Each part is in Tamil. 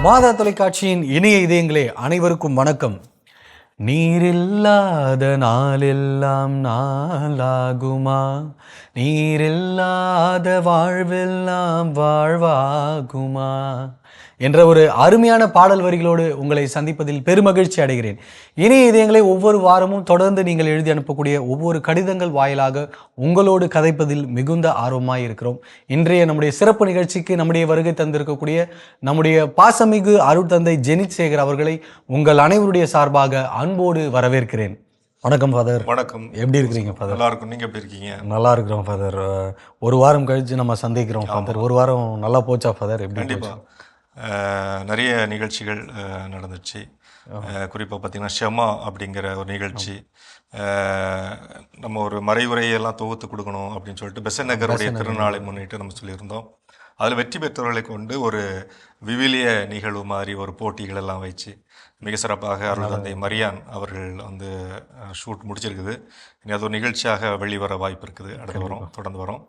மாதா தொலைக்காட்சியின் இணைய இதயங்களே அனைவருக்கும் வணக்கம். நீரில்லாத நாளெல்லாம் நாளாகுமா, நீரில்லாத வாழ்வெல்லாம் வாழ்வாகுமா என்ற ஒரு அருமையான பாடல் வரிகளோடு உங்களை சந்திப்பதில் பெருமகிழ்ச்சி அடைகிறேன். இணைய இதயங்களை ஒவ்வொரு வாரமும் தொடர்ந்து நீங்கள் எழுதி அனுப்பக்கூடிய ஒவ்வொரு கடிதங்கள் வாயிலாக உங்களோடு கதைப்பதில் மிகுந்த ஆர்வமாய் இருக்கிறோம். இன்றைய நம்முடைய சிறப்பு நிகழ்ச்சிக்கு நம்முடைய வருகை தந்திருக்கக்கூடிய நம்முடைய பாசமிகு அருட்தந்தை ஜெனித் சேகர் அவர்களை உங்கள் அனைவருடைய சார்பாக அன்போடு வரவேற்கிறேன். வணக்கம் ஃபாதர். வணக்கம். எப்படி இருக்கிறீங்க ஃபாதர்? நல்லா இருக்கும். நீங்கள் எப்படி இருக்கீங்க? நல்லா இருக்கிறோம் ஃபாதர். ஒரு வாரம் கழிச்சு நம்ம சந்திக்கிறோம் ஃபாதர். ஒரு வாரம் நல்லா போச்சா ஃபாதர்? எப்படி? கண்டிப்பாக நிறைய நிகழ்ச்சிகள் நடந்துச்சு. குறிப்பாக பார்த்திங்கன்னா ஷெமா அப்படிங்கிற ஒரு நிகழ்ச்சி, நம்ம ஒரு மறைவுரையெல்லாம் தொகுத்து கொடுக்கணும் அப்படின்னு சொல்லிட்டு பெசன்ட் நகருடைய திருநாளை முன்னிட்டு நம்ம சொல்லியிருந்தோம். அதில் வெற்றி பெற்றவர்களை கொண்டு ஒரு விவிலிய நிகழ்வு மாதிரி ஒரு போட்டிகள் எல்லாம் வச்சு மிக சிறப்பாக அருள் தந்தை மரியான் அவர்கள் வந்து ஷூட் முடிச்சிருக்குது. இனி அது ஒரு நிகழ்ச்சியாக வெளிவர வாய்ப்பு இருக்குது. அடுத்து வரும், தொடர்ந்து வரும்.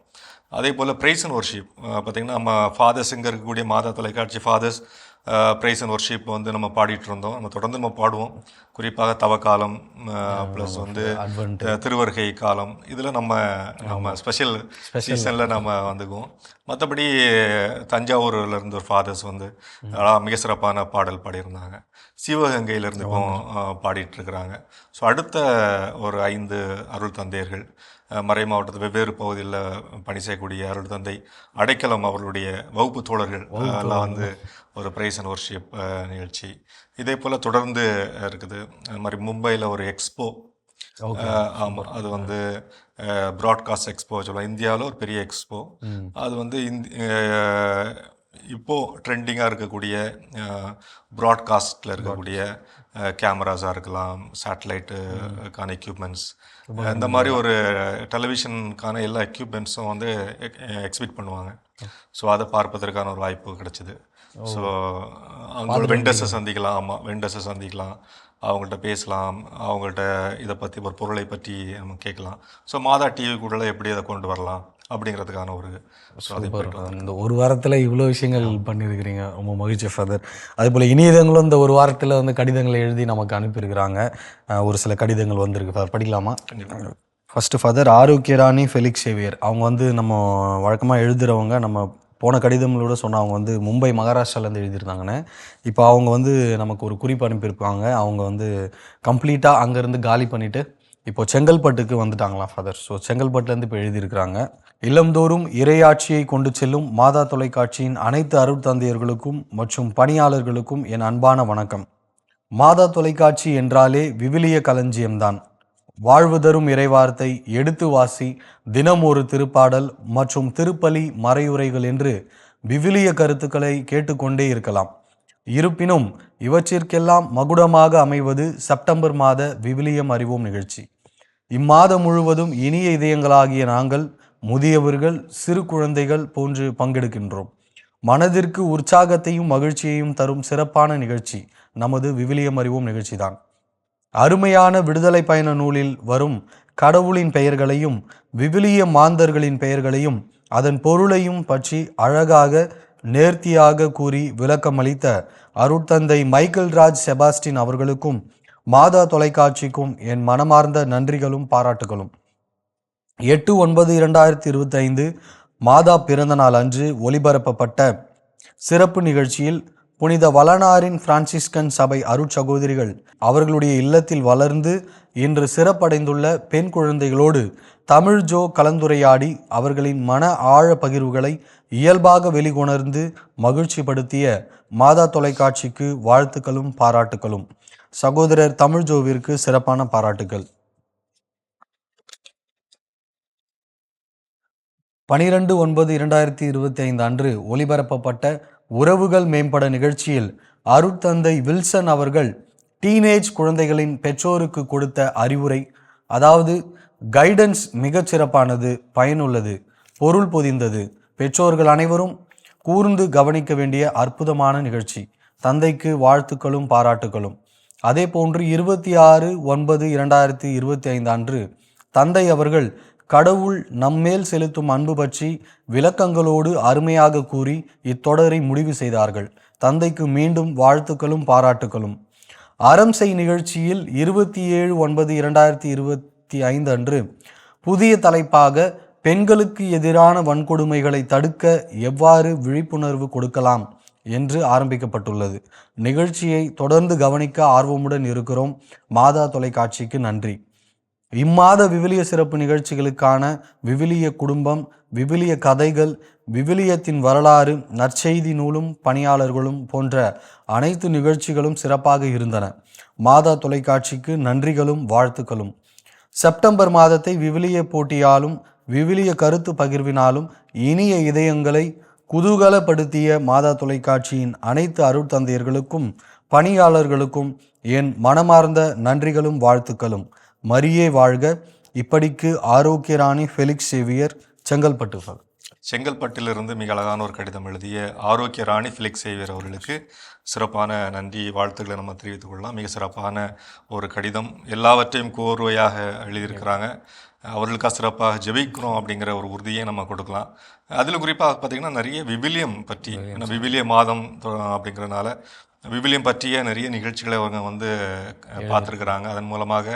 அதே போல் ப்ரைஸ் அண்ட் ஒர்ஷிப் பார்த்திங்கன்னா நம்ம ஃபாதர்ஸ் இங்கே இருக்கக்கூடிய மாதா தொலைக்காட்சி ஃபாதர்ஸ் ப்ரைஸ் அண்ட் ஒர்ஷிப் வந்து நம்ம பாடிட்டு இருந்தோம். நம்ம தொடர்ந்து நம்ம பாடுவோம். குறிப்பாக தவக்காலம் ப்ளஸ் வந்து திருவருகை காலம், இதில் நம்ம ஸ்பெஷல் சீசனில் நம்ம வந்துக்குவோம். மற்றபடி தஞ்சாவூர்லேருந்து ஒரு ஃபாதர்ஸ் வந்து மிக சிறப்பான பாடல் பாடியிருந்தாங்க. சிவகங்கையிலேருந்து இப்போ பாடிட்டுருக்குறாங்க. ஸோ அடுத்த ஒரு 5 அருள் தந்தையர்கள் மறை மாவட்டத்தில் வெவ்வேறு பகுதியில் பணி செய்யக்கூடிய அருள் தந்தை அடைக்கலம் அவர்களுடைய வகுப்பு தோழர்கள் எல்லாம் வந்து ஒரு ப்ரைஸ் அண்ட் ஒர்ஷிப் நிகழ்ச்சி இதே போல் தொடர்ந்து இருக்குது. அது மாதிரி மும்பையில் ஒரு எக்ஸ்போ, ஆமாம், அது வந்து ப்ராட்காஸ்ட் எக்ஸ்போ சொல்லுவாங்க. இந்தியாவில் ஒரு பெரிய எக்ஸ்போ. அது வந்து இப்போது ட்ரெண்டிங்காக இருக்கக்கூடிய ப்ராட்காஸ்டில் இருக்கக்கூடிய கேமராஸாக இருக்கலாம், சேட்டலைட்டுக்கான எக்யூப்மெண்ட்ஸ், இந்த மாதிரி ஒரு டெலிவிஷனுக்கான எல்லா எக்யூப்மெண்ட்ஸும் வந்து எக்ஸிபிட் பண்ணுவாங்க. ஸோ அதை பார்ப்பதற்கான ஒரு வாய்ப்பு கிடச்சிது. ஸோ அவங்களோட வெண்டர்ஸை சந்திக்கலாம். ஆமாம், வெண்டர்ஸை சந்திக்கலாம், அவங்கள்ட்ட பேசலாம், அவங்கள்ட்ட இதை பற்றி ஒரு பொருளை பற்றி நம்ம கேட்கலாம். ஸோ மாதா டிவிக்குள்ளே எப்படி அதை கொண்டு வரலாம் அப்படிங்கிறதுக்கான ஒரு இந்த ஒரு வாரத்தில் இவ்வளோ விஷயங்கள் பண்ணியிருக்கிறீங்க. ரொம்ப மகிழ்ச்சி ஃபாதர். அதேபோல் இணையதங்களும் இந்த ஒரு வாரத்தில் வந்து கடிதங்களை எழுதி நமக்கு அனுப்பியிருக்கிறாங்க. ஒரு சில கடிதங்கள் வந்திருக்கு ஃபாதர், படிக்கலாமா? ஃபஸ்ட்டு ஃபாதர் ஆரோக்கியராணி ஃபெலிக்ஸ் சேவியர், அவங்க வந்து நம்ம வழக்கமாக எழுதுகிறவங்க. நம்ம போன கடிதங்களோட சொன்னால் அவங்க வந்து மும்பை மகாராஷ்டிராலேருந்து எழுதியிருந்தாங்கன்னு. இப்போ அவங்க வந்து நமக்கு ஒரு குறிப்பு அனுப்பியிருப்பாங்க. அவங்க வந்து கம்ப்ளீட்டாக அங்கேருந்து காலி பண்ணிவிட்டு இப்போ செங்கல்பட்டுக்கு வந்துட்டாங்களாம் ஃபாதர். ஸோ செங்கல்பட்டுலேருந்து இப்போ எழுதியிருக்கிறாங்க. இல்லந்தோறும் இறையாட்சியை கொண்டு செல்லும் மாதா தொலைக்காட்சியின் அனைத்து அருட்தந்தையர்களுக்கும் மற்றும் பணியாளர்களுக்கும் என் அன்பான வணக்கம். மாதா தொலைக்காட்சி என்றாலே விவிலிய களஞ்சியம்தான். வாழ்வு தரும் இறைவார்த்தை, எடுத்து வாசி, தினம் ஒரு திருப்பாடல் மற்றும் திருப்பலி மறையுரைகள் என்று விவிலிய கருத்துக்களை கேட்டுக்கொண்டே இருக்கலாம். இருப்பினும் இவற்றிற்கெல்லாம் மகுடமாக அமைவது செப்டம்பர் மாத விவிலியம் அறிவோம் நிகழ்ச்சி. இம்மாதம் முழுவதும் இனிய இதயங்களாகிய நாங்கள் முதியவர்கள், சிறு குழந்தைகள் போன்று பங்கெடுக்கின்றோம். மனதிற்கு உற்சாகத்தையும் மகிழ்ச்சியையும் தரும் சிறப்பான நிகழ்ச்சி நமது விவிலியம் அறிவோம் நிகழ்ச்சிதான். அருமையான விடுதலை பயண நூலில் வரும் கடவுளின் பெயர்களையும் விவிலிய மாந்தர்களின் பெயர்களையும் அதன் பொருளையும் பற்றி அழகாக நேர்த்தியாக கூறி விளக்கமளித்த அருட்தந்தை மைக்கேல் ராஜ் செபாஸ்டின் அவர்களுக்கும் மாதா தொலைக்காட்சிக்கும் என் மனமார்ந்த நன்றிகளும் பாராட்டுகளும். 8/9/2025 மாதா பிறந்த நாள் அன்று ஒளிபரப்பப்பட்ட சிறப்பு நிகழ்ச்சியில் புனித வளனாரின் பிரான்சிஸ்கன் சபை அருட்சகோதரிகள் அவர்களுடைய இல்லத்தில் வளர்ந்து இன்று சிறப்படைந்துள்ள பெண் குழந்தைகளோடு தமிழ் ஜோ கலந்துரையாடி அவர்களின் மன ஆழ பகிர்வுகளை இயல்பாக வெளிக்கொணர்ந்து மகிழ்ச்சிப்படுத்திய மாதா தொலைக்காட்சிக்கு வாழ்த்துக்களும் பாராட்டுக்களும். சகோதரர் தமிழ் ஜோவிற்கு சிறப்பான பாராட்டுக்கள். 12/9/2025 அன்று ஒளிபரப்பப்பட்ட உறவுகள் மேம்பட நிகழ்ச்சியில் அருட்தந்தை வில்சன் அவர்கள் டீனேஜ் குழந்தைகளின் பெற்றோருக்கு கொடுத்த அறிவுரை, அதாவது கைடன்ஸ் மிகச் சிறப்பானது, பயனுள்ளது, பொருள் பொதிந்தது, பெற்றோர்கள் அனைவரும் கூர்ந்து கவனிக்க வேண்டிய அற்புதமான நிகழ்ச்சி. தந்தைக்கு வாழ்த்துக்களும் பாராட்டுகளும். அதே போன்று 26/9/2025 அன்று தந்தை அவர்கள் கடவுள் நம்மேல் செலுத்தும் அன்பு பற்றி விளக்கங்களோடு அருமையாக கூறி இத்தொடரை முடிவு செய்தார்கள். தந்தைக்கு மீண்டும் வாழ்த்துக்களும் பாராட்டுக்களும். அறம் செய் நிகழ்ச்சியில் 27/9/2025 அன்று புதிய தலைப்பாக பெண்களுக்கு எதிரான வன்கொடுமைகளை தடுக்க எவ்வாறு விழிப்புணர்வு கொடுக்கலாம் என்று ஆரம்பிக்கப்பட்டுள்ளது. நிகழ்ச்சியை தொடர்ந்து கவனிக்க ஆர்வமுடன் இருக்கிறோம். மாதா தொலைக்காட்சிக்கு நன்றி. இம்மாத விவிலிய சிறப்பு நிகழ்ச்சிகளுக்கான விவிலிய குடும்பம், விவிலிய கதைகள், விவிலியத்தின் வரலாறு, நற்செய்தி நூலும் பணியாளர்களும் போன்ற அனைத்து நிகழ்ச்சிகளும் சிறப்பாக இருந்தன. மாதா தொலைக்காட்சிக்கு நன்றிகளும் வாழ்த்துக்களும். செப்டம்பர் மாதத்தை விவிலிய போட்டியாலும் விவிலிய கருத்து பகிர்வினாலும் இனிய இதயங்களை குதூகலப்படுத்திய மாதா தொலைக்காட்சியின் அனைத்து அருட்தந்தையர்களுக்கும் பணியாளர்களுக்கும் என் மனமார்ந்த நன்றிகளும் வாழ்த்துக்களும். மரியே வாழ்க. இப்படிக்கு ஆரோக்கிய ராணி ஃபெலிக்ஸ் சேவியர், செங்கல்பட்டு. செங்கல்பட்டிலிருந்து மிக அழகான ஒரு கடிதம் எழுதிய ஆரோக்கிய ராணி ஃபெலிக்ஸ் சேவியர் அவர்களுக்கு சிறப்பான நன்றி வாழ்த்துக்களை நம்ம தெரிவித்துக் கொள்ளலாம். மிக சிறப்பான ஒரு கடிதம், எல்லாவற்றையும் கோர்வையாக எழுதியிருக்கிறாங்க. அவர்களுக்காக சிறப்பாக ஜெபிக்கிறோம் அப்படிங்கிற ஒரு உறுதியை நம்ம கொடுக்கலாம். அதில் குறிப்பாக பார்த்திங்கன்னா நிறைய விவிலியம் பற்றி, விவிலிய மாதம் அப்படிங்கிறனால விவிலியம் பற்றிய நிறைய நிகழ்ச்சிகளை அவங்க வந்து பார்த்துருக்குறாங்க. அதன் மூலமாக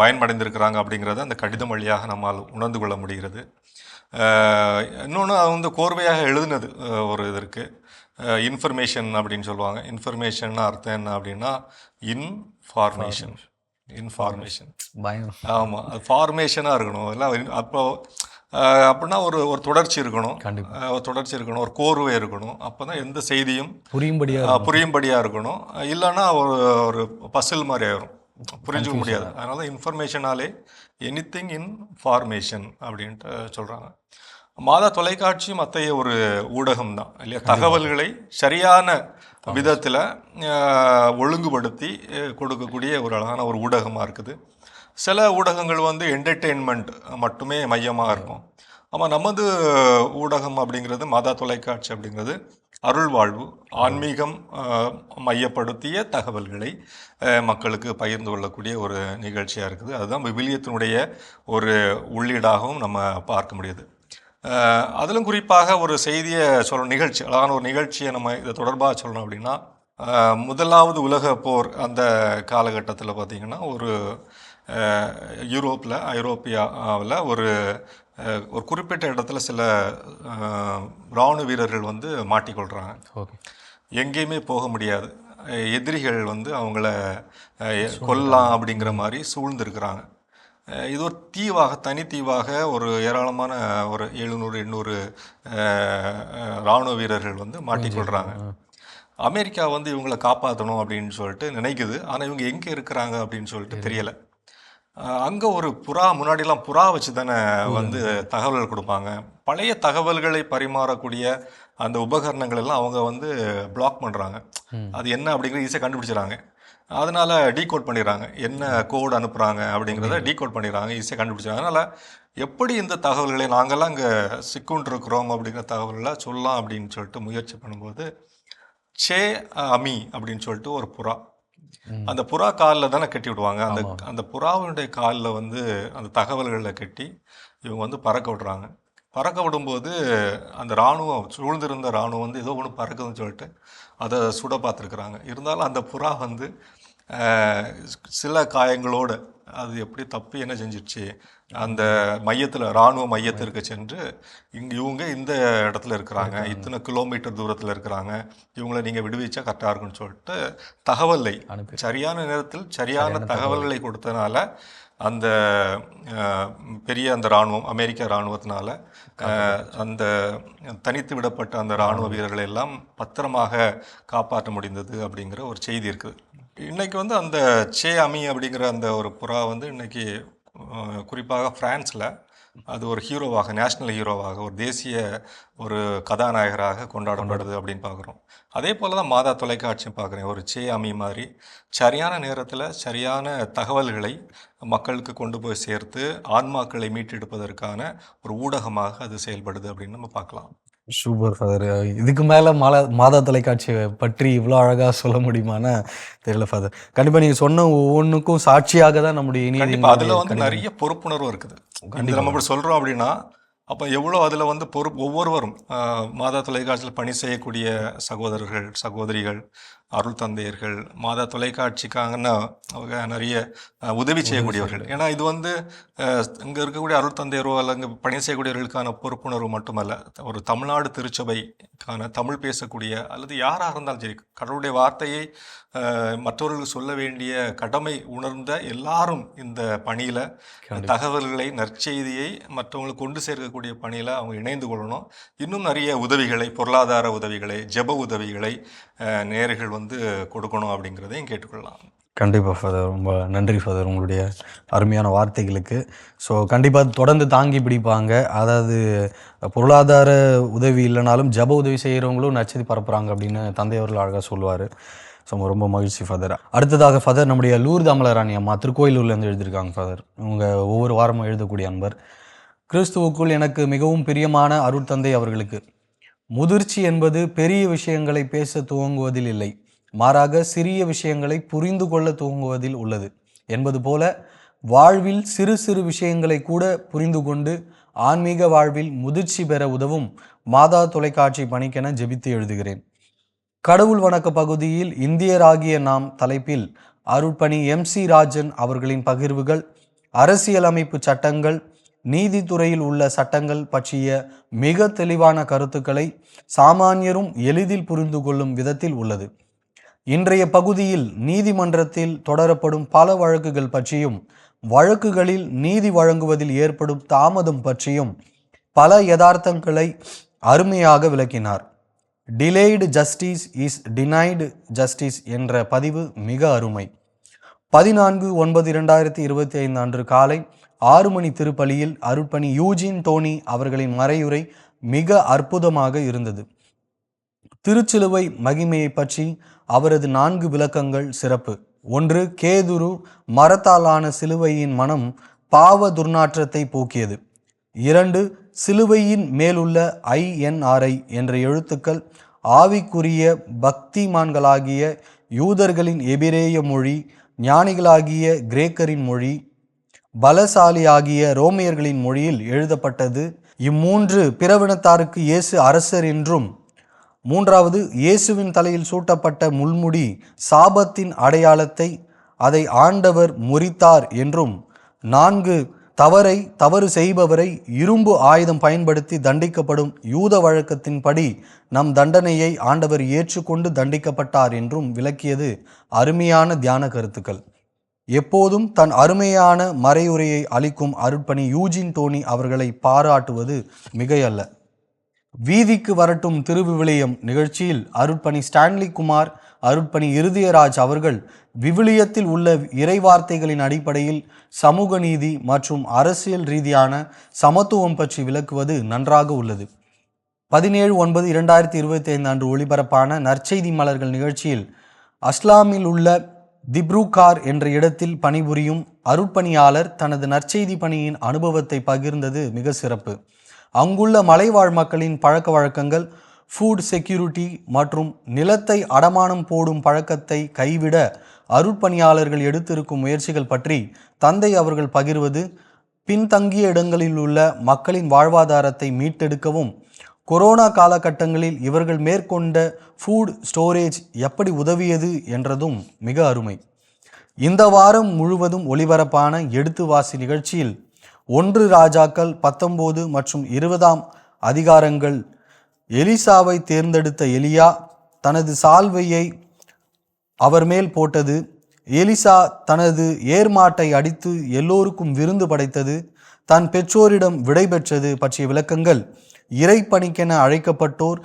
பயனடைந்திருக்கிறாங்க அப்படிங்கிறத அந்த கடிதம் வழியாக நம்மால் உணர்ந்து கொள்ள முடிகிறது. இன்னொன்று அது வந்து கோர்வையாக எழுதுனது ஒரு இது இருக்குது, இன்ஃபர்மேஷன் அப்படின்னு சொல்லுவாங்க. இன்ஃபர்மேஷன் அர்த்தம் என்ன அப்படின்னா இன்ஃபார்மேஷன். ஆமாம், அது ஃபார்மேஷனாக இருக்கணும். எல்லாம் அப்போ அப்படின்னா ஒரு ஒரு தொடர்ச்சி இருக்கணும், ஒரு கோர்வை இருக்கணும். அப்போ தான் எந்த செய்தியும் புரியும்படியாக இருக்கணும். இல்லைன்னா ஒரு பசில் மாதிரி ஆயிரும், புரிஞ்சுக்க முடியாது. அதனால இன்ஃபர்மேஷனாலே எனிதிங் இன்ஃபார்மேஷன் அப்படின்ட்டு சொல்கிறாங்க. மாதா தொலைக்காட்சியும் அத்தகைய ஒரு ஊடகம் தான் இல்லையா? தகவல்களை சரியான விதத்தில் ஒழுங்குபடுத்தி கொடுக்கக்கூடிய ஒரு அழகான ஒரு ஊடகமாக இருக்குது. சில ஊடகங்கள் வந்து என்டர்டெயின்மெண்ட் மட்டுமே மையமாக இருக்கும். ஆமாம், நமது ஊடகம் அப்படிங்கிறது, மாதா தொலைக்காட்சி அப்படிங்கிறது அருள் வாழ்வு, ஆன்மீகம் மையப்படுத்திய தகவல்களை மக்களுக்கு பகிர்ந்து கொள்ளக்கூடிய ஒரு நிகழ்ச்சியாக இருக்குது. அதுதான் விவிலியத்தினுடைய ஒரு உள்ளீடாகவும் நம்ம பார்க்க முடியுது. அதிலும் குறிப்பாக ஒரு செய்தியை சொல்கிற நிகழ்ச்சி, அழகான ஒரு நிகழ்ச்சியை நம்ம இதை தொடர்பாக சொல்லணும் அப்படின்னா, முதலாவது உலக போர் அந்த காலகட்டத்தில் பார்த்திங்கன்னா ஒரு ஐரோப்பியாவில் ஒரு குறிப்பிட்ட இடத்துல சில இராணுவ வீரர்கள் வந்து மாட்டிக்கொள்கிறாங்க. எங்கேயுமே போக முடியாது, எதிரிகள் வந்து அவங்கள கொல்லலாம் அப்படிங்கிற மாதிரி சூழ்ந்துருக்கிறாங்க. இது ஒரு தனித்தீவாக ஒரு ஏராளமான ஒரு 700-800 இராணுவ வீரர்கள் வந்து மாட்டிக்கொள்கிறாங்க. அமெரிக்கா வந்து இவங்களை காப்பாற்றணும் அப்படின்னு சொல்லிட்டு நினைக்குது. ஆனால் இவங்க எங்கே இருக்கிறாங்க அப்படின்னு சொல்லிட்டு தெரியலை. அங்கே ஒரு முன்னாடிலாம் புறா வச்சு தானே வந்து தகவல்கள் கொடுப்பாங்க. பழைய தகவல்களை பரிமாறக்கூடிய அந்த உபகரணங்கள் எல்லாம் அவங்க வந்து பிளாக் பண்ணுறாங்க. அது என்ன அப்படிங்கிறது ஈஸியாக கண்டுபிடிச்சிடறாங்க. அதனால் டீகோட் பண்ணிடுறாங்க, என்ன கோடு அனுப்புகிறாங்க அப்படிங்கிறத டீகோட் பண்ணிடுறாங்க, ஈஸியாக கண்டுபிடிச்சாங்க. அதனால் எப்படி இந்த தகவல்களை நாங்கள்லாம் இங்கே சிக்குண்டிருக்கிறோம் அப்படிங்கிற தகவல்களை சொல்லலாம் அப்படின்னு சொல்லிட்டு முயற்சி பண்ணும்போது சே அமி அப்படின்னு சொல்லிட்டு ஒரு புறா, அந்த புறா காலில் தானே கட்டி விடுவாங்க. அந்த புறாவினுடைய காலில் வந்து அந்த தகவல்களில் கட்டி இவங்க வந்து பறக்க விடுறாங்க. பறக்க விடும்போது அந்த இராணுவம், சூழ்ந்திருந்த இராணுவம் வந்து ஏதோ ஒன்று பறக்குதுன்னு சொல்லிட்டு அதை சுட பார்த்துருக்குறாங்க. இருந்தாலும் அந்த புறா வந்து சில காயங்களோடு அது எப்படி தப்பி என்ன செஞ்சிடுச்சு, அந்த இராணுவ மையத்திற்கு சென்று இவங்க இந்த இடத்துல இருக்கிறாங்க, இத்தனை கிலோமீட்டர் தூரத்தில் இருக்கிறாங்க, இவங்களை நீங்கள் விடுவிச்சா கரெக்டாக இருக்குன்னு சொல்லிட்டு தகவலை சரியான நேரத்தில் சரியான தகவல்களை கொடுத்தனால அந்த பெரிய அந்த இராணுவம், அமெரிக்க இராணுவத்தினால அந்த தனித்து விடப்பட்ட அந்த இராணுவ வீரர்களை எல்லாம் பத்திரமாக காப்பாற்ற முடிந்தது அப்படிங்கிற ஒரு செய்தி இருக்குது. இன்றைக்கி வந்து அந்த சே அமி அப்படிங்கிற அந்த ஒரு புறா வந்து இன்றைக்கி குறிப்பாக ஃப்ரான்ஸில் அது ஒரு ஹீரோவாக, நேஷ்னல் ஹீரோவாக, ஒரு தேசிய ஒரு கதாநாயகராக கொண்டாடப்படுது அப்படின்னு பார்க்குறோம். அதே போல் தான் மாதா தொலைக்காட்சியும் பார்க்குறேன். ஒரு சே அமி மாதிரி சரியான நேரத்தில் சரியான தகவல்களை மக்களுக்கு கொண்டு போய் சேர்த்து ஆன்மாக்களை மீட்டெடுப்பதற்கான ஒரு ஊடகமாக அது செயல்படுது அப்படின்னு நம்ம பார்க்கலாம். Super father. இதுக்கு மேலே மாதா தொலைக்காட்சியை பற்றி இவ்வளோ அழகாக சொல்ல முடியுமான்னு தெரியல ஃபாதர். கண்டிப்பாக நீங்கள் சொன்ன ஒவ்வொன்றுக்கும் சாட்சியாக தான் நம்முடைய அதில் வந்து நிறைய பொறுப்புணர்வு இருக்குது. நம்ம இப்படி சொல்கிறோம் அப்படின்னா அப்போ எவ்வளோ அதில் வந்து ஒவ்வொருவரும் மாதா தொலைக்காட்சியில் பணி செய்யக்கூடிய சகோதரர்கள், சகோதரிகள், அருள் தந்தையர்கள், மாதா தொலைக்காட்சிக்காங்கன்னா அவங்க நிறைய உதவி செய்யக்கூடியவர்கள். ஏன்னா இது வந்து இங்கே இருக்கக்கூடிய அருள் தந்தையரோ அல்ல இங்கே பணி செய்யக்கூடியவர்களுக்கான பொறுப்புணர்வு மட்டுமல்ல, ஒரு தமிழ்நாடு திருச்சபைக்கான தமிழ் பேசக்கூடிய அல்லது யாராக இருந்தாலும் சரி, கடவுளுடைய வார்த்தையை மற்றவர்களுக்கு சொல்ல வேண்டிய கடமை உணர்ந்த எல்லாரும் இந்த பணியில் தகவல்களை, நற்செய்தியை மற்றவங்களுக்கு கொண்டு சேர்க்கக்கூடிய பணியில் அவங்க இணைந்து கொள்ளணும். இன்னும் நிறைய உதவிகளை, பொருளாதார உதவிகளை, ஜெப உதவிகளை நேயர்கள் வந்து கொடுக்கணும் அப்படிங்கிறதையும் கேட்டுக்கொள்ளலாம். கண்டிப்பாக ஃபாதர், ரொம்ப நன்றி ஃபாதர் உங்களுடைய அருமையான வார்த்தைகளுக்கு. ஸோ கண்டிப்பாக தொடர்ந்து தாங்கி பிடிப்பாங்க. அதாவது பொருளாதார உதவி இல்லைனாலும் ஜப உதவி செய்கிறவங்களும் நச்சதி பரப்புகிறாங்க அப்படின்னு தந்தை அவர்கள் அழகாக சொல்லுவார். ஸோ ரொம்ப மகிழ்ச்சி ஃபாதர். அடுத்ததாக ஃபாதர், நம்முடைய லூர்து அமலராணி அம்மா திருக்கோயிலூர்லேருந்து எழுதியிருக்காங்க ஃபாதர். இவங்க ஒவ்வொரு வாரமும் எழுதக்கூடிய அன்பர். கிறிஸ்துவுக்குள் எனக்கு மிகவும் பிரியமான அருட்தந்தை அவர்களுக்கு, முதிர்ச்சி என்பது பெரிய விஷயங்களை பேச துவங்குவதில் இல்லை, மாறாக சிறிய விஷயங்களை புரிந்து கொள்ள துவங்குவதில் உள்ளது என்பது போல வாழ்வில் சிறு சிறு விஷயங்களை கூட புரிந்து கொண்டு ஆன்மீக வாழ்வில் முதிர்ச்சி பெற உதவும் மாதா தொலைக்காட்சி பணிக்கென ஜெபித்து எழுதுகிறேன். கடவுள் வணக்க பகுதியில் இந்தியராகிய நாம் தலைப்பில் அருட்பணி MC ராஜன் அவர்களின் பகிர்வுகள் அரசியலமைப்பு சட்டங்கள், நீதித்துறையில் உள்ள சட்டங்கள் பற்றிய மிக தெளிவான கருத்துக்களை சாமானியரும் எளிதில் புரிந்து கொள்ளும் விதத்தில் உள்ளது. இன்றைய பகுதியில் நீதிமன்றத்தில் தொடரப்படும் பல வழக்குகள் பற்றியும் வழக்குகளில் நீதி வழங்குவதில் ஏற்படும் தாமதம் பற்றியும் பல யதார்த்தங்களை அருமையாக விளக்கினார். டிலேய்டு ஜஸ்டிஸ் இஸ் டினைடு ஜஸ்டிஸ் என்ற பதிவு மிக அருமை. 14/9/2025 அன்று காலை 6 மணி திருப்பலியில் அருட்பணி யூஜின் டோனி அவர்களின் மறையுரை மிக அற்புதமாக இருந்தது. திருச்சிலுவை மகிமையை பற்றி அவரது 4 விளக்கங்கள் சிறப்பு. 1. கேதுரு மரத்தாலான சிலுவையின் மனம் பாவ துர்நாற்றத்தை போக்கியது. 2. சிலுவையின் மேலுள்ள INRI என்ற எழுத்துக்கள் ஆவிக்குரிய பக்திமான்களாகிய யூதர்களின் எபிரேய மொழி, ஞானிகளாகிய கிரேக்கரின் மொழி, பலசாலியாகிய ரோமியர்களின் மொழியில் எழுதப்பட்டது. இம்மூன்று பிறவினத்தாருக்கு இயேசு அரசர் என்றும், 3. இயேசுவின் தலையில் சூட்டப்பட்ட முள்முடி சாபத்தின் அடையாளத்தை, அதை ஆண்டவர் முறித்தார் என்றும், 4. தவறு செய்பவரை இரும்பு ஆயுதம் பயன்படுத்தி தண்டிக்கப்படும் யூத வழக்கத்தின்படி நம் தண்டனையை ஆண்டவர் ஏற்றுக்கொண்டு தண்டிக்கப்பட்டார் என்றும் விளக்கியது அருமையான தியான கருத்துக்கள். எப்போதும் தன் அருமையான மறையுரையை அளிக்கும் அருட்பணி யூஜின் டோனி அவர்களை பாராட்டுவது மிகையல்ல. வீதிக்கு வரட்டும் திருவிவிலியம் நிகழ்ச்சியில் அருட்பணி ஸ்டான்லி குமார், அருட்பணி இருதயராஜ் அவர்கள் விவிலியத்தில் உள்ள இறைவார்த்தைகளின் அடிப்படையில் சமூக நீதி மற்றும் அரசியல் ரீதியான சமத்துவம் பற்றி விளக்குவது நன்றாக உள்ளது. 17/9/2025 அன்று ஒளிபரப்பான நற்செய்தி மலர்கள் நிகழ்ச்சியில் அஸ்லாமில் உள்ள திப்ருகார் என்ற இடத்தில் பணிபுரியும் அருட்பணியாளர் தனது நற்செய்தி பணியின் அனுபவத்தை பகிர்ந்தது மிக சிறப்பு. அங்குள்ள மலைவாழ் மக்களின் பழக்க வழக்கங்கள், ஃபுட் செக்யூரிட்டி மற்றும் நிலத்தை அடமானம் போடும் பழக்கத்தை கைவிட அருட்பணியாளர்கள் எடுத்திருக்கும் முயற்சிகள் பற்றி தந்தை அவர்கள் பகிர்வது பின்தங்கிய இடங்களில் உள்ள மக்களின் வாழ்வாதாரத்தை மீட்டெடுக்கவும், கொரோனா காலகட்டங்களில் இவர்கள் மேற்கொண்ட ஃபுட் ஸ்டோரேஜ் எப்படி உதவியது என்றதும் மிக அருமை. இந்த வாரம் முழுவதும் ஒளிபரப்பான எடுத்து வாசி நிகழ்ச்சியில் 1 ராஜாக்கள் 19 மற்றும் 20ஆம் அதிகாரங்கள் எலிசாவை தேர்ந்தெடுத்த எலியா தனது சால்வையை அவர் மேல் போட்டது, எலிசா தனது ஏர்மாட்டை அடித்து எல்லோருக்கும் விருந்து படைத்தது, தன் பெற்றோரிடம் விடை பெற்றது பற்றிய விளக்கங்கள், இறைப்பணிக்கென அழைக்கப்பட்டோர்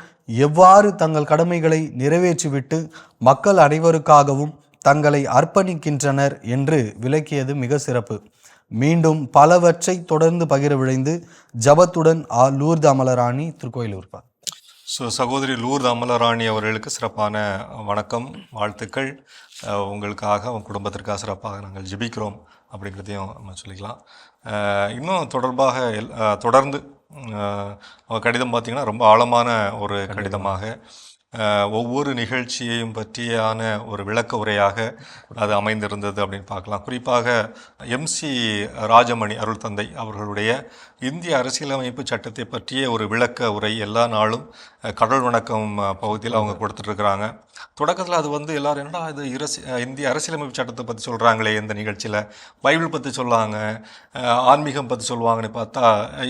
எவ்வாறு தங்கள் கடமைகளை நிறைவேற்றிவிட்டு மக்கள் அனைவருக்காகவும் தங்களை அர்ப்பணிக்கின்றனர் என்று விளக்கியது மிக சிறப்பு. மீண்டும் பலவற்றை தொடர்ந்து பகிர விழைந்து ஜபத்துடன் லூர்து அமலராணி திருக்கோயிலூர். சகோதரி லூர்து அமலராணி அவர்களுக்கு சிறப்பான வணக்கம், வாழ்த்துக்கள். உங்களுக்காக, உங்கள் குடும்பத்திற்காக சிறப்பாக நாங்கள் ஜெபிக்கிறோம் அப்படிங்கிறதையும் நம்ம சொல்லிக்கலாம். இன்னும் தொடர்ந்து கடிதம் பார்த்திங்கன்னா ரொம்ப ஆழமான ஒரு கடிதமாக ஒவ்வொரு நிகழ்ச்சியையும் பற்றியான ஒரு விளக்க உரையாக அது அமைந்திருந்தது அப்படின்னு பார்க்கலாம். குறிப்பாக MC ராஜமணி அருள் தந்தை அவர்களுடைய இந்திய அரசியலமைப்பு சட்டத்தை பற்றிய ஒரு விளக்க உரை எல்லா நாளும் கடல் வணக்கம் பகுதியில் அவங்க கொடுத்துட்ருக்குறாங்க. தொடக்கத்தில் அது வந்து எல்லோரும் என்னடா இது இந்திய அரசியலமைப்பு சட்டத்தை பற்றி சொல்கிறாங்களே இந்த நிகழ்ச்சியில், பைபிள் பற்றி சொல்லுவாங்க, ஆன்மீகம் பற்றி சொல்லுவாங்கன்னு பார்த்தா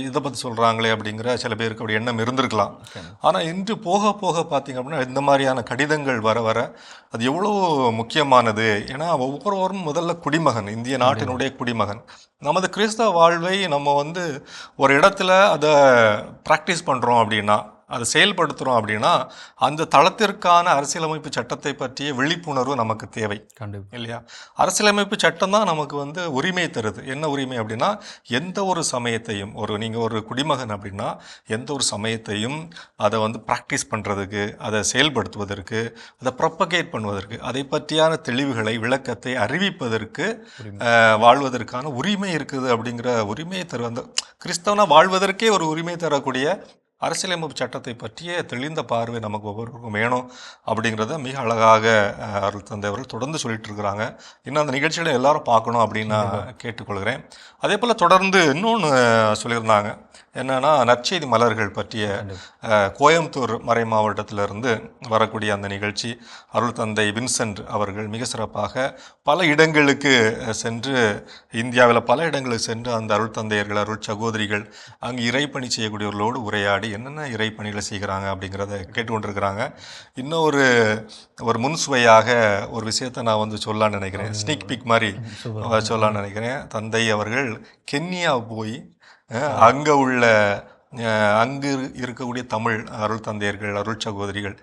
இதை பற்றி சொல்கிறாங்களே அப்படிங்கிற சில பேருக்கு அப்படி எண்ணம் இருந்திருக்கலாம். ஆனால் இன்று போக போக பார்த்திங்க அப்படின்னா இந்த மாதிரியான கடிதங்கள் வர வர அது எவ்வளோ முக்கியமானது. ஏன்னா ஒவ்வொருவரும் முதல்ல குடிமகன், இந்திய நாட்டினுடைய குடிமகன். நமது கிறிஸ்தவ வாழ்வை நம்ம வந்து ஒரு இடத்துல அதை ப்ராக்டிஸ் பண்ணுறோம் அப்படின்னா, அதை செயல்படுத்துகிறோம் அப்படின்னா, அந்த தளத்திற்கான அரசியலமைப்பு சட்டத்தை பற்றிய விழிப்புணர்வு நமக்கு தேவை. கண்டிப்பாக இல்லையா? அரசியலமைப்பு சட்டம் தான் நமக்கு வந்து உரிமை தருது. என்ன உரிமை அப்படின்னா, எந்த ஒரு சமயத்தையும் நீங்கள் ஒரு குடிமகன் அப்படின்னா எந்த ஒரு சமயத்தையும் அதை வந்து ப்ராக்டிஸ் பண்ணுறதுக்கு, அதை செயல்படுத்துவதற்கு, அதை ப்ரொப்பகேட் பண்ணுவதற்கு, அதை பற்றியான தெளிவுகளை, விளக்கத்தை அறிவிப்பதற்கு, வாழ்வதற்கான உரிமை இருக்குது. அப்படிங்கிற உரிமையை அந்த கிறிஸ்தவனா வாழ்வதற்கே ஒரு உரிமை தரக்கூடிய அரசியலமைப்பு சட்டத்தை பற்றிய தெளிந்த பார்வை நமக்கு ஒவ்வொருவருக்கும் வேணும் அப்படிங்கிறத மிக அழகாக அருள் தந்தை அவர்கள் தொடர்ந்து சொல்லிட்டு இருக்கிறாங்க. இன்னும் அந்த நிகழ்ச்சிகளை எல்லாரும் பார்க்கணும் அப்படின்னு நான் கேட்டுக்கொள்கிறேன். அதே போல் தொடர்ந்து இன்னொன்று சொல்லியிருந்தாங்க, என்னென்னா நற்செய்தி மலர்கள் பற்றிய கோயம்புத்தூர் மறை மாவட்டத்திலிருந்து வரக்கூடிய அந்த நிகழ்ச்சி அருள் தந்தை வின்சென்ட் அவர்கள் மிக சிறப்பாக பல இடங்களுக்கு சென்று, இந்தியாவில் பல இடங்களுக்கு சென்று அந்த அருள் தந்தையர்கள், அருள் சகோதரிகள் அங்கே இறைப்பணி செய்யக்கூடியவர்களோடு உரையாடி என்னென்ன இறைப்பணிகளை செய்கிறாங்க அப்படிங்கிறத கேட்டுக்கொண்டிருக்கிறாங்க. இன்னும் ஒரு முன்சுவையாக ஒரு விஷயத்தை நான் வந்து சொல்லலான்னு நினைக்கிறேன், ஸ்னீக் பிக் மாதிரி சொல்லலான்னு நினைக்கிறேன். தந்தை அவர்கள் கென்யா போய் அங்கே இருக்கக்கூடிய தமிழ் அருள் தந்தையர்கள், அருள் சகோதரிகள்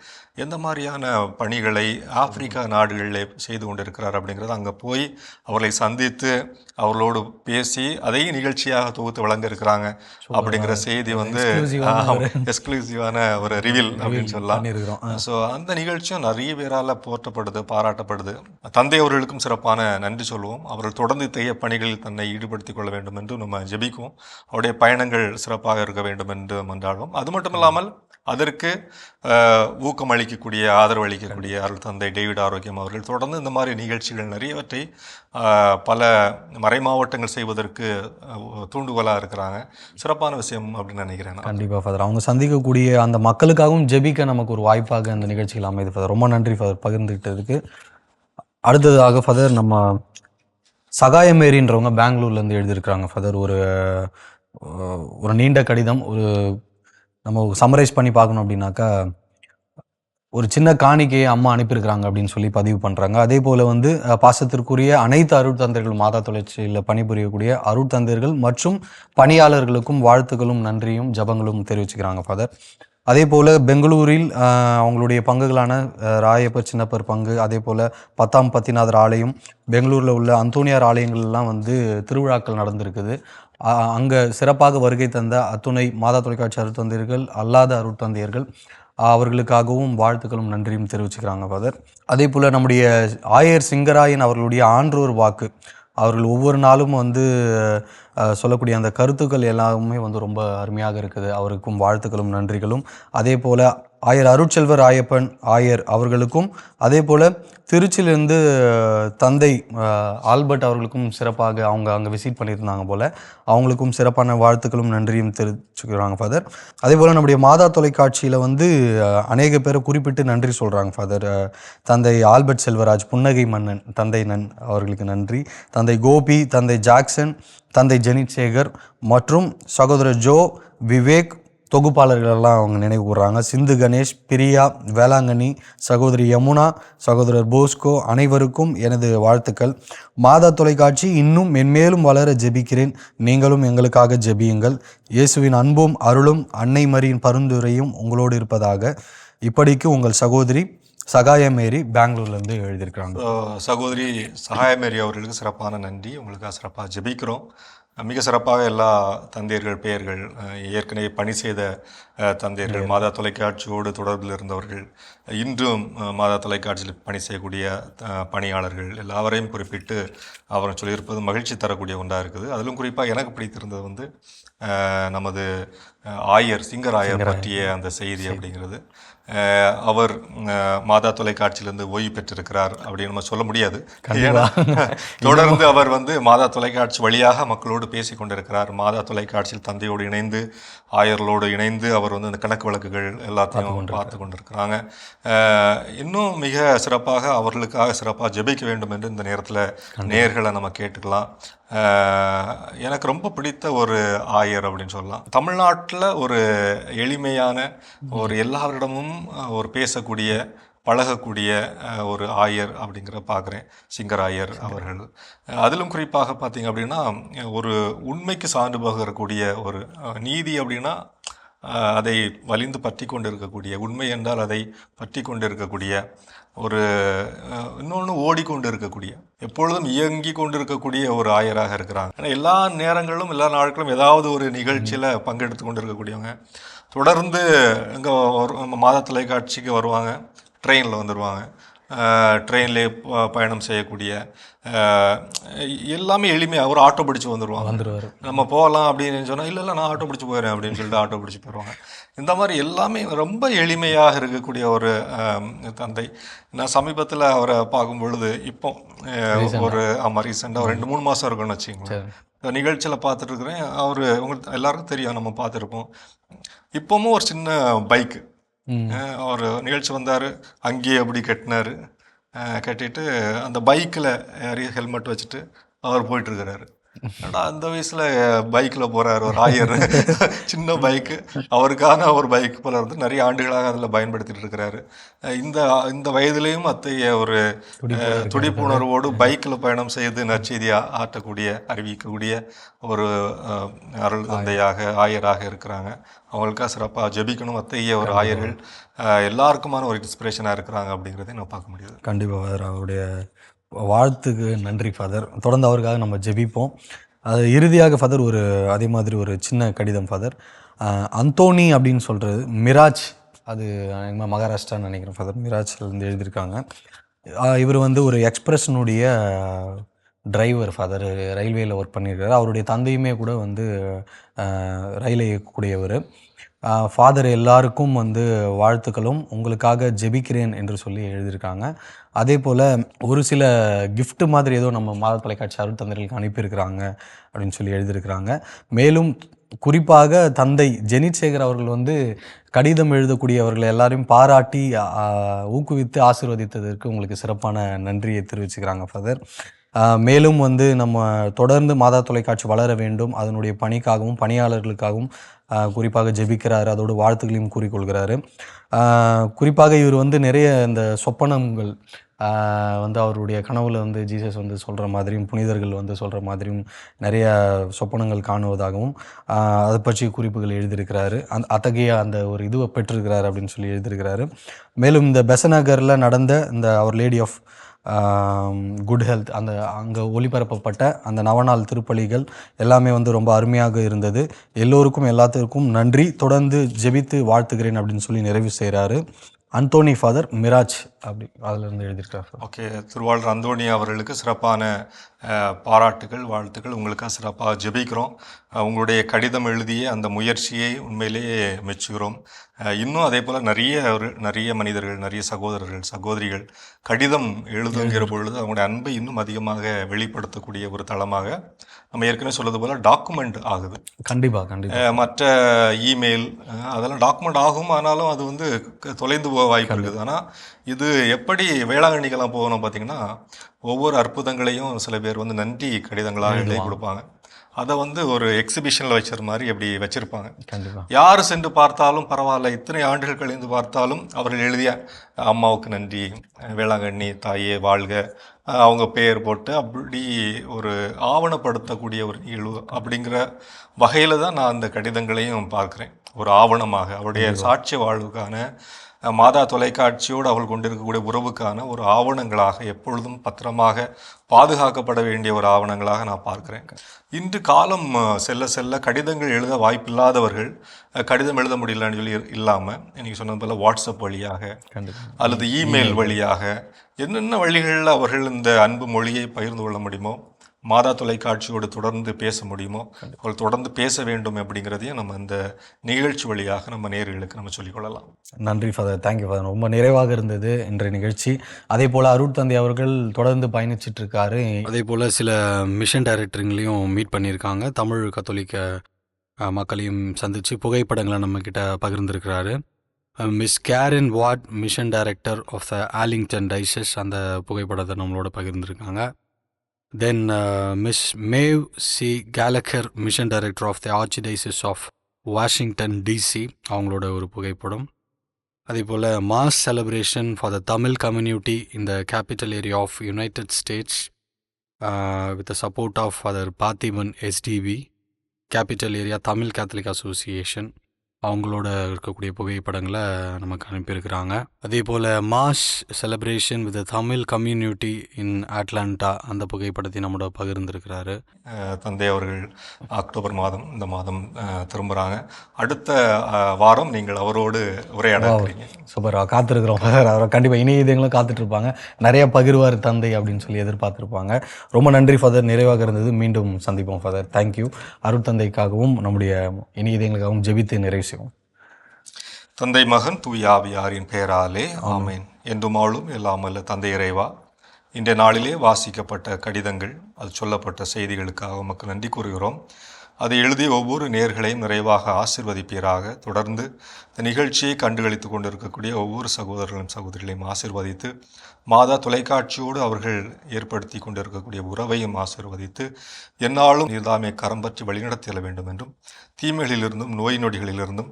எந்த மாதிரியான பணிகளை ஆப்பிரிக்கா நாடுகளில் செய்து கொண்டிருக்கிறார் அப்படிங்கிறது அங்கே போய் அவர்களை சந்தித்து அவர்களோடு பேசி அதையும் நிகழ்ச்சியாக தொகுத்து வழங்க இருக்கிறாங்க அப்படிங்கிற செய்தி வந்து எக்ஸ்க்ளூசிவான ஒரு ரிவீல் அப்படின்னு சொல்லலாம். ஸோ அந்த நிகழ்ச்சியும் நிறைய பேரால் போற்றப்படுது, பாராட்டப்படுது. தந்தை அவர்களுக்கும் சிறப்பான நன்றி சொல்லுவோம். அவர்கள் தொடர்ந்து இத்தகைய பணிகளில் தன்னை ஈடுபடுத்திக் கொள்ள வேண்டும் என்று நம்ம ஜெபிக்குவோம். அவருடைய பயணங்கள் சிறப்பாக இருக்க வேண்டும் என்று மன்றாடுவோம். அது மட்டும் இல்லாமல் அதற்கு ஊக்கம் அளிக்கக்கூடிய, ஆதரவு அளிக்கக்கூடிய அருள் தந்தை டேவிட் ஆரோக்கியம் அவர்கள் தொடர்ந்து இந்த மாதிரி நிகழ்ச்சிகள் நிறையவற்றை பல மறை மாவட்டங்கள் செய்வதற்கு தூண்டுகோலாக இருக்கிறாங்க. சிறப்பான விஷயம் அப்படின்னு நினைக்கிறேன். கண்டிப்பாக ஃபாதர், அவங்க சந்திக்கக்கூடிய அந்த மக்களுக்காகவும் ஜெபிக்க நமக்கு ஒரு வாய்ப்பாக அந்த நிகழ்ச்சிகள் அமைது ஃபாதர். ரொம்ப நன்றி ஃபாதர் பகிர்ந்துக்கிட்டதுக்கு. அடுத்ததாக ஃபாதர், நம்ம சகாயமேரின்றவங்க பெங்களூர்லேருந்து எழுதியிருக்கிறாங்க ஃபாதர். ஒரு நீண்ட கடிதம். நம்ம சம்மரைஸ் பண்ணி பார்க்கணும் அப்படின்னாக்கா, ஒரு சின்ன காணிக்கையை அம்மா அனுப்பியிருக்கிறாங்க அப்படின்னு சொல்லி பதிவு பண்ணுறாங்க. அதே போல் வந்து பாசத்திற்குரிய அனைத்து அருட்தந்தைகள், மாதா தொலைச்சியில் பணிபுரியக்கூடிய அருட்தந்தையர்கள் மற்றும் பணியாளர்களுக்கும் வாழ்த்துக்களும் நன்றியும் ஜபங்களும் தெரிவிச்சுக்கிறாங்க ஃபாதர். அதே போல் பெங்களூரில் அவங்களுடைய பங்குகளான ராயப்பர், சின்னப்பர் பங்கு, அதே போல் 10ஆம் பத்திநாதர் ஆலயம், பெங்களூரில் உள்ள அந்தோனியார் ஆலயங்கள்லாம் வந்து திருவிழாக்கள் நடந்திருக்குது. அங்கே சிறப்பாக வருகை தந்த அத்துணை மாதா தொலைக்காட்சி அருட்தந்தையர்கள், அல்லாத அருட்தந்தையர்கள் அவர்களுக்காகவும் வாழ்த்துக்களும் நன்றியும் தெரிவிச்சுக்கிறாங்க ஃபாதர். அதே போல் நம்முடைய ஆயர் சிங்கராயன் அவர்களுடைய ஆன்றோர் வாக்கு, அவர்கள் ஒவ்வொரு நாளும் வந்து சொல்லக்கூடிய அந்த கருத்துக்கள் எல்லாமே வந்து ரொம்ப அருமையாக இருக்குது. அவருக்கும் வாழ்த்துக்களும் நன்றிகளும். அதே போல் ஆயர் அருட்செல்வர் ஆயப்பன் ஆயர் அவர்களுக்கும், அதே போல் திருச்சியிலிருந்து தந்தை ஆல்பர்ட் அவர்களுக்கும் சிறப்பாக அவங்க அங்கே விசிட் பண்ணியிருந்தாங்க போல், அவங்களுக்கும் சிறப்பான வாழ்த்துக்களும் நன்றியும் தெரிவிச்சுக்கிறாங்க ஃபாதர். அதே போல் நம்முடைய மாதா தொலைக்காட்சியில் வந்து அநேக பேரை குறிப்பிட்டு நன்றி சொல்கிறாங்க ஃபாதர். தந்தை ஆல்பர்ட் செல்வராஜ், புன்னகை மன்னன், தந்தை அவர்களுக்கு நன்றி. தந்தை கோபி, தந்தை ஜாக்சன், தந்தை ஜெனித் சேகர் மற்றும் சகோதரர் ஜோ, விவேக், தொகுப்பாளர்களெல்லாம் அவங்க நினைவு கூறுறாங்க. சிந்து கணேஷ், பிரியா, வேளாங்கண்ணி, சகோதரி யமுனா, சகோதரர் போஸ்கோ, அனைவருக்கும் எனது வாழ்த்துக்கள். மாதா தொலைக்காட்சி இன்னும் மென்மேலும் வளர ஜெபிக்கிறேன். நீங்களும் எங்களுக்காக ஜெபியுங்கள். இயேசுவின் அன்பும் அருளும் அன்னை மரியின் பரிந்துரையும் உங்களோடு இருப்பதாக. இப்படிக்கு உங்கள் சகோதரி சகாயமேரி, பெங்களூர்லேருந்து எழுதியிருக்கிறாங்க. சகோதரி சகாயமேரி அவர்களுக்கு சிறப்பான நன்றி. உங்களுக்காக சிறப்பாக ஜெபிக்கிறோம். மிக சிறப்பாக எல்லா தந்தையர்கள் பெயர்கள், ஏற்கனவே பணி செய்த தந்தையர்கள், மாதா தொலைக்காட்சியோடு தொடர்பில் இருந்தவர்கள், இன்றும் மாதா தொலைக்காட்சியில் பணி செய்யக்கூடிய பணியாளர்கள் எல்லாவரையும் குறிப்பிட்டு அவர் சொல்லியிருப்பது மகிழ்ச்சி தரக்கூடிய ஒன்றாக இருக்குது. அதிலும் குறிப்பாக எனக்கு பிடித்திருந்தது வந்து நமது ஆயர் சிங்கராயர் பற்றிய அந்த செய்தி அப்படிங்கிறது. அவர் மாதா தொலைக்காட்சியிலேருந்து ஓய்வு பெற்றிருக்கிறார் அப்படின்னு நம்ம சொல்ல முடியாது. ஏன்னா தொடர்ந்து அவர் வந்து மாதா தொலைக்காட்சி வழியாக மக்களோடு பேசி கொண்டிருக்கிறார். மாதா தொலைக்காட்சியில் தந்தையோடு இணைந்து ஆயர்களோடு இணைந்து அவர் வந்து அந்த கணக்கு வழக்குகள் எல்லாத்தையும் பார்த்து கொண்டிருக்கிறாங்க. இன்னும் மிக சிறப்பாக அவர்களுக்காக சிறப்பாக ஜெபிக்க வேண்டும் என்று இந்த நேரத்தில் நேயர்களை நம்ம கேட்டுக்கலாம். எனக்கு ரொம்ப பிடித்த ஒரு ஆயர் அப்படின்னு சொல்லலாம். தமிழ்நாட்டில் ஒரு எளிமையான ஒரு எல்லாரிடமும் ஒரு பேசக்கூடிய பழகக்கூடிய ஒரு ஆயர் அப்படிங்கிற பார்க்குறேன் சிங்கராயர் அவர்கள். அதிலும் குறிப்பாக பார்த்தீங்க அப்படின்னா ஒரு உண்மைக்கு சான்று பகரக்கூடிய ஒரு நீதி அப்படின்னா அதை வலிந்து பற்றி கொண்டு இருக்கக்கூடிய, உண்மை என்றால் அதை பற்றி கொண்டு இருக்கக்கூடிய ஒரு இன்னொன்று ஓடிக்கொண்டு இருக்கக்கூடிய, எப்பொழுதும் இயங்கி கொண்டு இருக்கக்கூடிய ஒரு ஆயராக இருக்கிறாங்க. ஏன்னா எல்லா நேரங்களும் எல்லா நாட்களும் ஏதாவது ஒரு நிகழ்ச்சியில் பங்கெடுத்து கொண்டு இருக்கக்கூடியவங்க. தொடர்ந்து இங்கே மாதா தொலைக்காட்சிக்கு வருவாங்க, ட்ரெயினில் வந்துடுவாங்க, ட்ரெயின்லே பயணம் செய்யக்கூடிய, எல்லாமே எளிமையாக ஒரு ஆட்டோ பிடிச்சி வந்துடுவார். நம்ம போகலாம் அப்படின்னு சொன்னால் இல்லை நான் ஆட்டோ பிடிச்சி போயிடுறேன் அப்படின்னு சொல்லிட்டு ஆட்டோ பிடிச்சி போயிடுவாங்க. இந்த மாதிரி எல்லாமே ரொம்ப எளிமையாக இருக்கக்கூடிய ஒரு தந்தை. நான் சமீபத்தில் அவரை பார்க்கும் பொழுது இப்போ ஒரு ரீசெண்டாக ஒரு 2-3 மாதம் இருக்குன்னு வச்சுக்கோங்களேன், இந்த நிகழ்ச்சியில் பார்த்துட்டு இருக்கிறேன். அவர் உங்களுக்கு எல்லாருக்கும் தெரியும், நம்ம பார்த்துருப்போம். இப்போவும் ஒரு சின்ன பைக்கு அவர் நிகழ்ச்சி வந்தார், அங்கேயே அப்படி கட்டினார். கட்டிட்டு அந்த பைக்கில் யாரையும் ஹெல்மெட் வச்சுட்டு அவர் போயிட்டுருக்கிறாரு. ஆனால் அந்த வயசில் பைக்கில் போகிறார் ஒரு ஆயர். சின்ன பைக்கு, அவருக்கான ஒரு பைக் போல இருந்து நிறைய ஆண்டுகளாக அதில் பயன்படுத்திட்டு இருக்கிறாரு. இந்த வயதிலையும் அத்தகைய ஒரு துடிப்புணர்வோடு பைக்கில் பயணம் செய்து நற்செய்தியாக ஆற்றக்கூடிய, அறிவிக்கக்கூடிய ஒரு அருள் தந்தையாக ஆயராக இருக்கிறாங்க. அவங்களுக்காக சிறப்பாக ஜெபிக்கணும். அத்தகைய ஒரு ஆயர்கள் எல்லாருக்குமான ஒரு இன்ஸ்பிரேஷனாக இருக்கிறாங்க அப்படிங்கிறத நான் பார்க்க முடியுது. கண்டிப்பாக அவருடைய வாழ்த்துக்கு நன்றி ஃபாதர். தொடர்ந்து அவருக்காக நம்ம ஜெபிப்போம். அது இறுதியாக ஃபாதர் ஒரு அதே மாதிரி ஒரு சின்ன கடிதம் ஃபாதர். அந்தோனி அப்படின்னு சொல்கிறது மிராஜ், அது மகாராஷ்டிரான்னு நினைக்கிறேன் ஃபாதர், மிராஜ்லேருந்து எழுதியிருக்காங்க. இவர் வந்து ஒரு எக்ஸ்பிரஸ்னுடைய டிரைவர் ஃபாதர், ரயில்வேயில் ஒர்க் பண்ணியிருக்காரு. அவருடைய தந்தையுமே கூட வந்து ரயிலை இயக்கக்கூடியவர். ஃபாதர் எல்லாருக்கும் வந்து வாழ்த்துக்களும், உங்களுக்காக ஜெபிக்கிறேன் என்று சொல்லி எழுதியிருக்காங்க. அதே போல் ஒரு சில கிஃப்ட் மாதிரி ஏதோ நம்ம மாதா தொலைக்காட்சி அருட்தந்தைகளுக்கு அனுப்பியிருக்கிறாங்க அப்படின்னு சொல்லி எழுதியிருக்கிறாங்க. மேலும் குறிப்பாக தந்தை ஜெனித் சேகர் அவர்கள் வந்து கடிதம் எழுதக்கூடியவர்களை எல்லாரையும் பாராட்டி ஊக்குவித்து ஆசீர்வதித்ததற்கு உங்களுக்கு சிறப்பான நன்றியை தெரிவிச்சுக்கிறாங்க ஃபாதர். மேலும் வந்து நம்ம தொடர்ந்து மாதா தொலைக்காட்சி வளர வேண்டும், அதனுடைய பணிக்காகவும் பணியாளர்களுக்காகவும் குறிப்பாக ஜெபிக்கிறாரு. அதோடு வாழ்த்துக்களையும் கூறிக்கொள்கிறாரு. குறிப்பாக இவர் வந்து நிறைய இந்த சொப்பனங்கள் வந்து அவருடைய கனவுல வந்து ஜீசஸ் வந்து சொல்கிற மாதிரியும் புனிதர்கள் வந்து சொல்கிற மாதிரியும் நிறைய சொப்பனங்கள் காணுவதாகவும் அதை பற்றி குறிப்புகள் எழுதியிருக்கிறாரு. அத்தகைய அந்த ஒரு இதுவை பெற்றிருக்கிறாரு அப்படின்னு சொல்லி எழுதியிருக்கிறாரு. மேலும் இந்த பெசநகரில் நடந்த இந்த அவர் லேடி ஆஃப் குட் ஹெல்த், அந்த அங்கே ஒளிபரப்பப்பட்ட அந்த நவநாள் திருப்பலிகள் எல்லாமே வந்து ரொம்ப அருமையாக இருந்தது. எல்லோருக்கும் எல்லாத்திற்கும் நன்றி, தொடர்ந்து ஜெபித்து வாழ்த்துக்கிறேன் அப்படின்னு சொல்லி நிறைவு செய்கிறாரு. அந்தோனி ஃபாதர் மிராஜ் அப்படி அதிலிருந்து எழுதியிருக்கார். ஓகே, திருவாளர் அந்தோனி அவர்களுக்கு சிறப்பான பாராட்டுகள், வாழ்த்துக்கள். உங்களுக்காக சிறப்பாக ஜெபிக்கிறோம். உங்களுடைய கடிதம் எழுதிய அந்த முயற்சியை உண்மையிலேயே மெச்சுகிறோம். இன்னும் அதே போல் நிறைய மனிதர்கள், நிறைய சகோதரர்கள், சகோதரிகள் கடிதம் எழுதுங்கிற பொழுது அவங்களுடைய அன்பை இன்னும் அதிகமாக வெளிப்படுத்தக்கூடிய ஒரு தளமாக நம்ம ஏற்கனவே சொல்வது போல் டாக்குமெண்ட் ஆகுது. கண்டிப்பாக மற்ற இமெயில் அதெல்லாம் டாக்குமெண்ட் ஆகும், ஆனாலும் அது வந்து தொலைந்து போக வாய்ப்பு இருக்குது. ஆனால் இது எப்படி வேளாங்கண்ணிக்கெல்லாம் போகணும் பார்த்தீங்கன்னா, ஒவ்வொரு அற்புதங்களையும் சில பேர் வந்து நன்றி கடிதங்களாக எழுதி கொடுப்பாங்க. அதை வந்து ஒரு எக்ஸிபிஷனில் வச்சுற மாதிரி அப்படி வச்சுருப்பாங்க. யார் சென்று பார்த்தாலும் பரவாயில்ல, இத்தனை ஆண்டுகள் கழிந்து பார்த்தாலும் அவர்கள் எழுதிய அம்மாவுக்கு நன்றி, வேளாங்கண்ணி தாயே வாழ்க, அவங்க பெயர் போட்டு அப்படி ஒரு ஆவணப்படுத்தக்கூடிய ஒரு நிகழ்வு அப்படிங்கிற வகையில் தான் நான் அந்த கடிதங்களையும் பார்க்குறேன். ஒரு ஆவணமாக அவருடைய சாட்சிய வாழ்வுக்கான மாதா தொலைக்காட்சியோடு அவள் கொண்டிருக்கக்கூடிய உறவுக்கான ஒரு ஆவணங்களாக எப்பொழுதும் பத்திரமாக பாதுகாக்கப்பட வேண்டிய ஒரு ஆவணங்களாக நான் பார்க்குறேன். இன்று காலம் செல்ல செல்ல கடிதங்கள் எழுத வாய்ப்பில்லாதவர்கள் கடிதம் எழுத முடியலன்னு சொல்லி இல்லாமல் நீங்கள் சொன்னது போல் வாட்ஸ்அப் வழியாக அல்லது இமெயில் வழியாக என்னென்ன வழிகளில் அவர்கள் இந்த அன்பு மொழியை பகிர்ந்து கொள்ள முடியுமோ மாதா தொலைக்காட்சியோடு தொடர்ந்து பேச முடியுமோ அவர்கள் தொடர்ந்து பேச வேண்டும் அப்படிங்கிறதையும் நம்ம இந்த நிகழ்ச்சி வழியாக நம்ம நேயர்களுக்கு நம்ம சொல்லிக்கொள்ளலாம். நன்றி ஃபாதர், தேங்க்யூ ஃபாதர். ரொம்ப நிறைவாக இருந்தது இன்றைய நிகழ்ச்சி. அதே போல் அருட்தந்தை அவர்கள் தொடர்ந்து பயணிச்சிட்டு இருக்காரு. அதே போல் சில மிஷன் டைரக்டருங்களையும் மீட் பண்ணியிருக்காங்க. தமிழ் கத்தோலிக்க மக்களையும் சந்தித்து புகைப்படங்களை நம்மக்கிட்ட பகிர்ந்திருக்கிறாரு. Miss Karen Watt, mission director of the Arlington dioceses, அந்த புகைப்படத்தை நம்மளோட பகிர்ந்திருக்காங்க. Then Miss Maeve C Gallagher, mission director of the archdioceses of Washington DC, அவங்களோட ஒரு புகைப்படம். அதே போல் mass celebration for the Tamil community in the capital area of United States with the support of father Parthiban SDV, capital area Tamil Catholic association, அவங்களோட இருக்கக்கூடிய புகைப்படங்களை நமக்கு அனுப்பியிருக்கிறாங்க. அதே போல் mass celebration with Tamil community in Atlanta, அந்த புகைப்படத்தை நம்மளோட பகிர்ந்திருக்கிறாரு. தந்தை அவர்கள் அக்டோபர் மாதம் இந்த மாதம் திரும்புகிறாங்க. அடுத்த வாரம் நீங்கள் அவரோடு உரையாட இருக்கிறீங்க. சூப்பர், காத்திருக்கிறோம் ஃபாதர். அவரை கண்டிப்பாக இணையதங்களும் காத்துட்ருப்பாங்க. நிறைய பகிர்வார் தந்தை அப்படின்னு சொல்லி எதிர்பார்த்துருப்பாங்க. ரொம்ப நன்றி ஃபாதர், நிறைவாக இருந்தது. மீண்டும் சந்திப்போம் ஃபாதர். தேங்க்யூ. அருட்தந்தைக்காகவும் நம்முடைய இணையதங்களுக்காகவும் ஜெபித்து நிறைவு செய்வோம். தந்தை, மகன், தூய ஆவியாரின் பெயராலே ஆமேன். என்றும் ஆளும் எல்லாம் அல்ல தந்தை இறைவா, இன்றைய நாளிலே வாசிக்கப்பட்ட கடிதங்கள், அது சொல்லப்பட்ட செய்திகளுக்காக உமக்கு நன்றி கூறுகிறோம். அதை எழுதிய ஒவ்வொரு நேயர்களையும் நிறைவாக ஆசிர்வதிப்பீராக. தொடர்ந்து இந்த நிகழ்ச்சியை கண்டுகளித்து கொண்டிருக்கக்கூடிய ஒவ்வொரு சகோதரர்களும் சகோதரிகளையும் ஆசிர்வதித்து, மாதா தொலைக்காட்சியோடு அவர்கள் ஏற்படுத்தி கொண்டிருக்கக்கூடிய உறவையும் ஆசிர்வதித்து, எந்நாளும் நீர்தாமே கரம் பற்றி வழிநடத்திட வேண்டும் என்றும், தீமைகளிலிருந்தும் நோய் நொடிகளிலிருந்தும்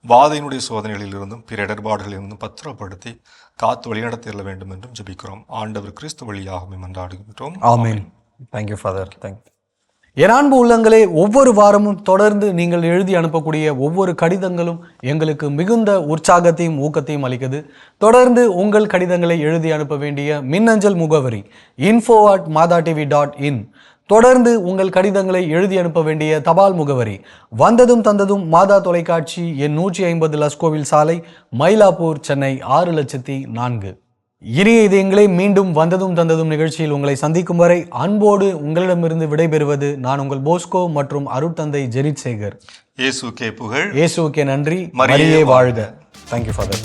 வாதையினுடைய சோதனைகளிலிருந்தும் பிற இடர்பாடுகளிலிருந்தும் பத்திரப்படுத்தி காத்து வழிநடத்திட வேண்டும் என்றும் ஜெபிக்கிறோம். ஆண்டவர் கிறிஸ்து வழியாகவே மன்றாடுகின்றோம். ஆமென். Thank you father. தேங்க்யூ. என் அன்பு உள்ளங்களே, ஒவ்வொரு வாரமும் தொடர்ந்து நீங்கள் எழுதி அனுப்பக்கூடிய ஒவ்வொரு கடிதங்களும் எங்களுக்கு மிகுந்த உற்சாகத்தையும் ஊக்கத்தையும் அளிக்குது. தொடர்ந்து உங்கள் கடிதங்களை எழுதி அனுப்ப வேண்டிய மின்னஞ்சல் முகவரி info@madatv.in. தொடர்ந்து உங்கள் கடிதங்களை எழுதி அனுப்ப வேண்டிய தபால் முகவரி வந்ததும் தந்ததும் மாதா தொலைக்காட்சி, எண் 150 லஸ்கோவில் சாலை, மயிலாப்பூர், சென்னை 600400. இனிய இதயங்களே, மீண்டும் வந்ததும் தந்ததும் நிகழ்ச்சியில் உங்களை சந்திக்கும் வரை அன்போடு உங்களிடமிருந்து விடைபெறுவது நான் உங்கள் போஸ்கோ மற்றும் அருட்தந்தை ஜெரிட் சேகர். இயேசுக்கே புகழ், இயேசுக்கே நன்றி, மரியே வாழ்க. Thank you father.